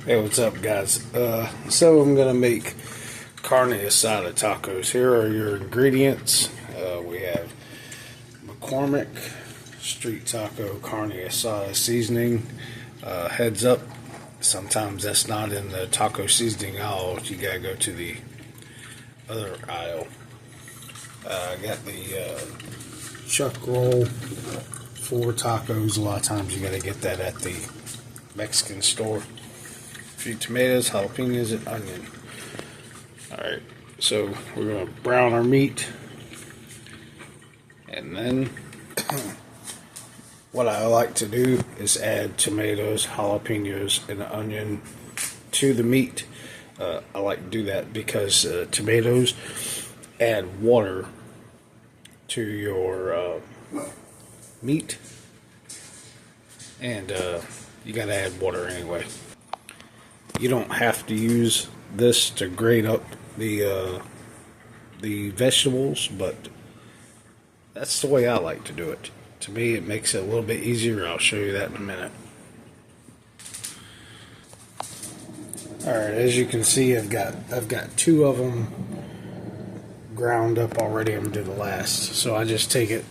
Hey, what's up, guys? So I'm gonna make carne asada tacos. Here are your ingredients. We have McCormick street taco carne asada seasoning. Heads up, sometimes that's not in the taco seasoning aisle. You gotta go to the other aisle. I got the chuck roll, 4 tacos. A lot of times you gotta get that at the Mexican store. Few tomatoes, jalapenos, and onion. Alright, so we're going to brown our meat, and then what I like to do is add tomatoes, jalapenos, and onion to the meat. I like to do that because tomatoes add water to your meat, and you got to add water anyway. You don't have to use this to grate up the vegetables, but that's the way I like to do it. To me, it makes it a little bit easier. I'll show you that in a minute. Alright, as you can see, I've got 2 of them ground up already. I'm gonna do the last. So I just take it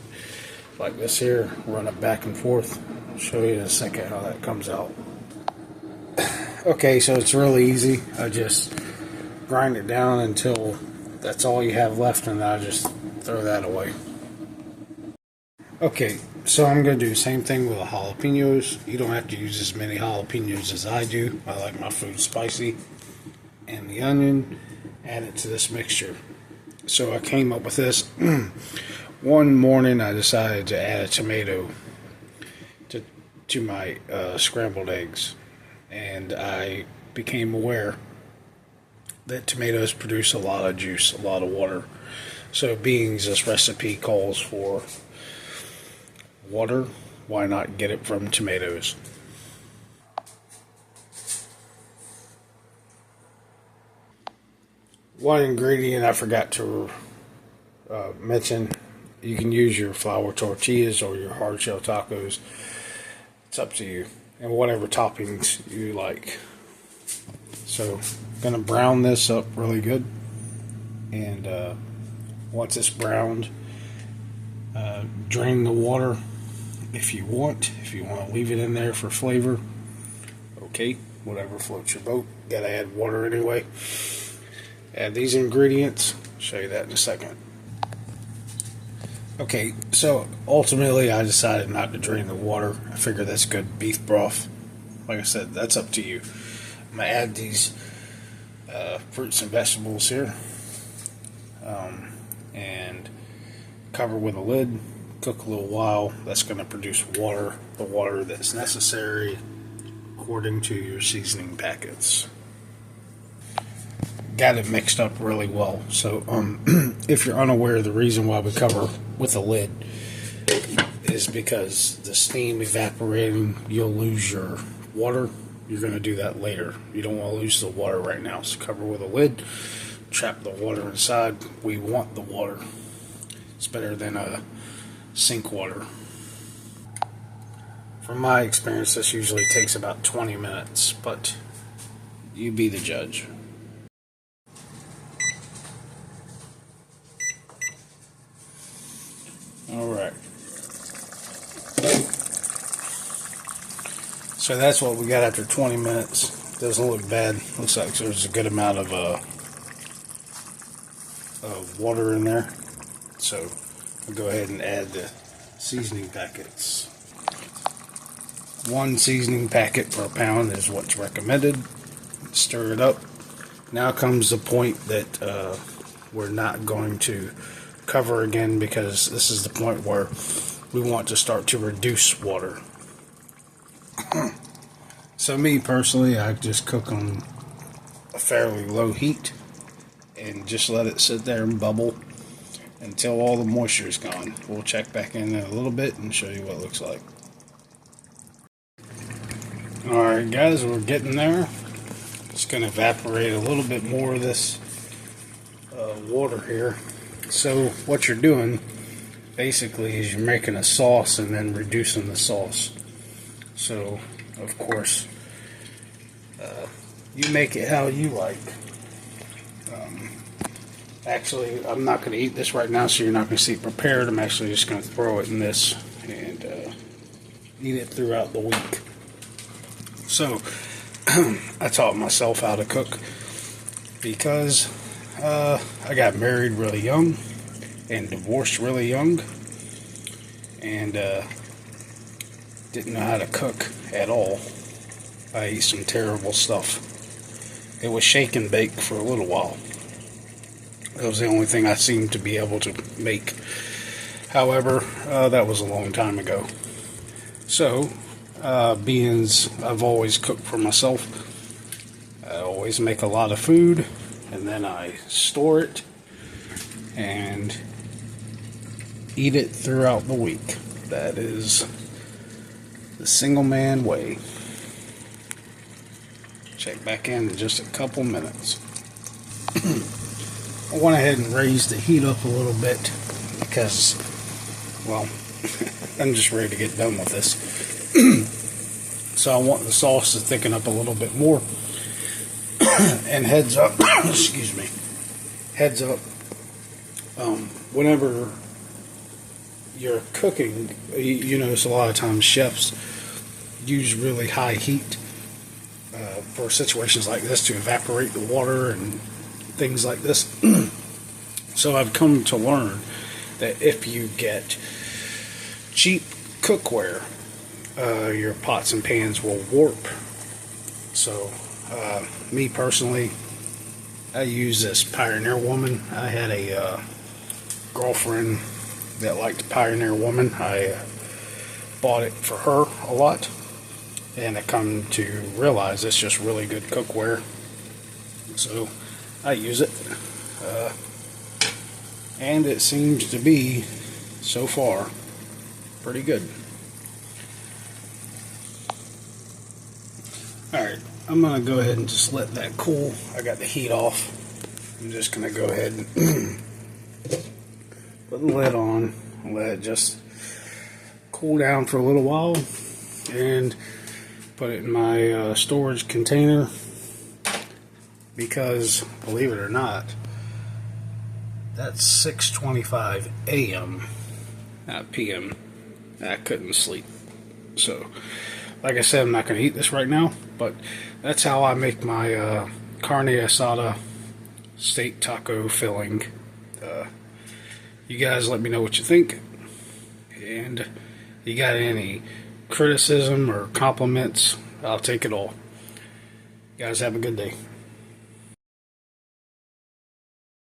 like this here, run it back and forth. I'll show you in a second how that comes out. Okay, so it's really easy. I just grind it down until that's all you have left, and then I just throw that away. Okay, so I'm going to do the same thing with the jalapenos. You don't have to use as many jalapenos as I do. I like my food spicy. And the onion, add it to this mixture. So I came up with this. One morning I decided to add a tomato to my scrambled eggs. And I became aware that tomatoes produce a lot of juice, a lot of water. So being this recipe calls for water, why not get it from tomatoes? One ingredient I forgot to mention, you can use your flour tortillas or your hard shell tacos. It's up to you, and whatever toppings you like. So I'm gonna brown this up really good, and once it's browned, drain the water if you want to leave it in there for flavor. Okay, whatever floats your boat. Gotta add water anyway. Add these ingredients. Show you that in a second. Okay, so ultimately I decided not to drain the water. I figure that's good beef broth. Like I said, that's up to you. I'm going to add these fruits and vegetables here, and cover with a lid. Cook a little while. That's going to produce water, the water that's necessary according to your seasoning packets. Got it mixed up really well. So if you're unaware, the reason why we cover with a lid is because the steam evaporating, you'll lose your water. You're going to do that later. You don't want to lose the water right now. So cover with a lid, trap the water inside. We want the water. It's better than sink water. From my experience, this usually takes about 20 minutes, but you be the judge. Alright, so that's what we got after 20 minutes. Doesn't look bad. Looks like there's a good amount of water in there. So I'll go ahead and add the seasoning packets. 1 seasoning packet per pound is what's recommended. Stir it up. Now comes the point that we're not going to cover again, because this is the point where we want to start to reduce water. So me personally, I just cook on a fairly low heat and just let it sit there and bubble until all the moisture is gone. We'll check back in a little bit and show you what it looks like. Alright guys, we're getting there. Just going to evaporate a little bit more of this water here. So what you're doing basically is you're making a sauce and then reducing the sauce. So of course You make it how you like. Actually, I'm not going to eat this right now, so you're not going to see it prepared. I'm actually just going to throw it in this and eat it throughout the week. So, I taught myself how to cook because I got married really young and divorced really young, and didn't know how to cook at all. I ate some terrible stuff. It was shake and bake for a little while. That was the only thing I seemed to be able to make. However, that was a long time ago. So, being I've always cooked for myself, I always make a lot of food, and then I store it and eat it throughout the week. That is the single man way. Check back in just a couple minutes. I went ahead and raised the heat up a little bit because, well, I'm just ready to get done with this. So I want the sauce to thicken up a little bit more. And heads up, excuse me, heads up, whenever you're cooking, you notice a lot of times chefs use really high heat for situations like this to evaporate the water and things like this. So I've come to learn that if you get cheap cookware, your pots and pans will warp. So me personally, I use this Pioneer Woman. I had a girlfriend that liked Pioneer Woman. I bought it for her a lot, and I come to realize it's just really good cookware. So I use it, and it seems to be, so far, pretty good. Alright, I'm going to go ahead and just let that cool. I got the heat off. I'm just going to go ahead and put the lid on and let it just cool down for a little while, and put it in my storage container. Because, believe it or not, that's 6:25 a.m., not p.m. I couldn't sleep. So, like I said, I'm not going to eat this right now, but that's how I make my Carne Asada steak taco filling. You guys let me know what you think. And you got any criticism or compliments, I'll take it all. You guys have a good day.